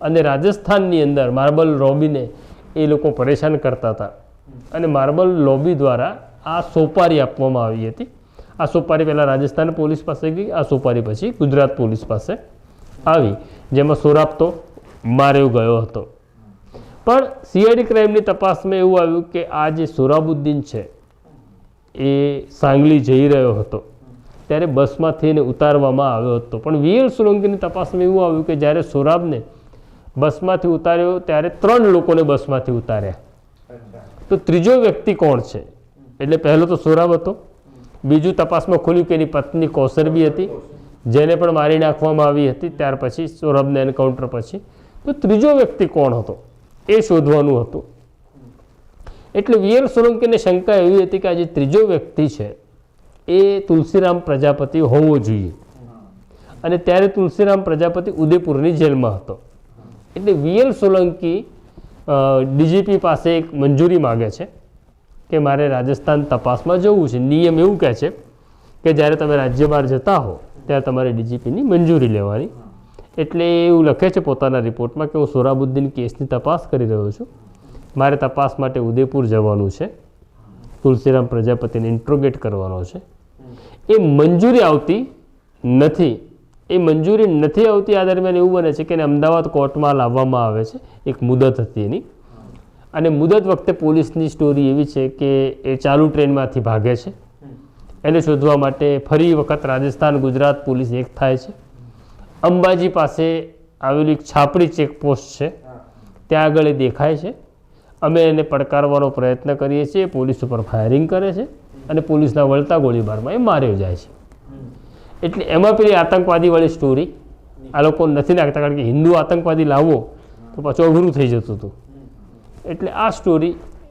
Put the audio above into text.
અને રાજસ્થાનની અંદર માર્બલ લોબીને એ લોકો પરેશાન કરતા હતા અને માર્બલ લોબી દ્વારા આ સોપારી આપવામાં આવી હતી. આ સોપારી પહેલાં રાજસ્થાન પોલીસ પાસે ગઈ, આ સોપારી પછી ગુજરાત પોલીસ પાસે આવી, જેમાં સોરાબ તો માર્યો ગયો હતો. પણ સીઆઈડી ક્રાઇમની તપાસમાં એવું આવ્યું કે આ જે સોરાબુદ્દીન છે એ સાંગલી જઈ રહ્યો હતો ત્યારે બસમાંથી એને ઉતારવામાં આવ્યો હતો. પણ વીએલ સોલંકીની તપાસમાં એવું આવ્યું કે જ્યારે સોરાબને બસમાંથી ઉતાર્યો ત્યારે 3 લોકોને બસમાંથી ઉતાર્યા. તો ત્રીજો વ્યક્તિ કોણ છે? એટલે પહેલો તો સોરાબ હતો, બીજું તપાસમાં ખુલ્યું કે એની પત્ની કૌસરબી હતી જેને પણ મારી નાખવામાં આવી હતી ત્યાર પછી સોરાબને એન્કાઉન્ટર પછી. તો ત્રીજો વ્યક્તિ કોણ હતો એ શોધવાનું હતું. એટલે વીએલ સોલંકીને શંકા એવી હતી કે આ જે ત્રીજો વ્યક્તિ છે એ તુલસીરામ પ્રજાપતિ હોવો જોઈએ અને ત્યારે તુલસીરામ પ્રજાપતિ ઉદયપુરની જેલમાં હતો. એટલે વીએલ સોલંકી ડીજીપી પાસે એક મંજૂરી માગે છે કે મારે રાજસ્થાન તપાસમાં જવું છે. નિયમ એવું કહે છે કે જ્યારે તમે રાજ્ય બહાર જતા હો ત્યારે તમારે ડીજીપીની મંજૂરી લેવાની. એટલે એવું લખે છે પોતાના રિપોર્ટમાં કે હું સોરાબુદ્દીન કેસની તપાસ કરી રહ્યો છું, મારે તપાસ માટે ઉદયપુર જવાનું છે, તુલસીરામ પ્રજાપતિને ઇન્ટ્રોગેટ કરવાનો છે. એ મંજૂરી આવતી નથી. એ મંજૂરી નથી આવતી આ દરમિયાન એવું બને છે કે એને અમદાવાદ કોર્ટમાં લાવવામાં આવે છે. એક મુદત હતી એની, અને મુદત વખતે પોલીસની સ્ટોરી એવી છે કે એ ચાલુ ટ્રેનમાંથી ભાગે છે. એને શોધવા માટે ફરી વખત રાજસ્થાન ગુજરાત પોલીસ એક થાય છે. અંબાજી પાસે આવેલી એક છાપડી ચેકપોસ્ટ છે ત્યાં આગળ એ દેખાય છે. અમે એને પડકારવાનો પ્રયત્ન કરીએ છીએ, પોલીસ ઉપર ફાયરિંગ કરે છે અને પોલીસના વળતા ગોળીબારમાં એ માર્યો જાય છે. એટલે એમાં પેલી આતંકવાદીવાળી સ્ટોરી આ લોકો નથી નાખતા, કારણ કે હિન્દુ આતંકવાદી લાવવો તો પાછું અઘરું થઈ જતું હતું. એટલે આ સ્ટોરી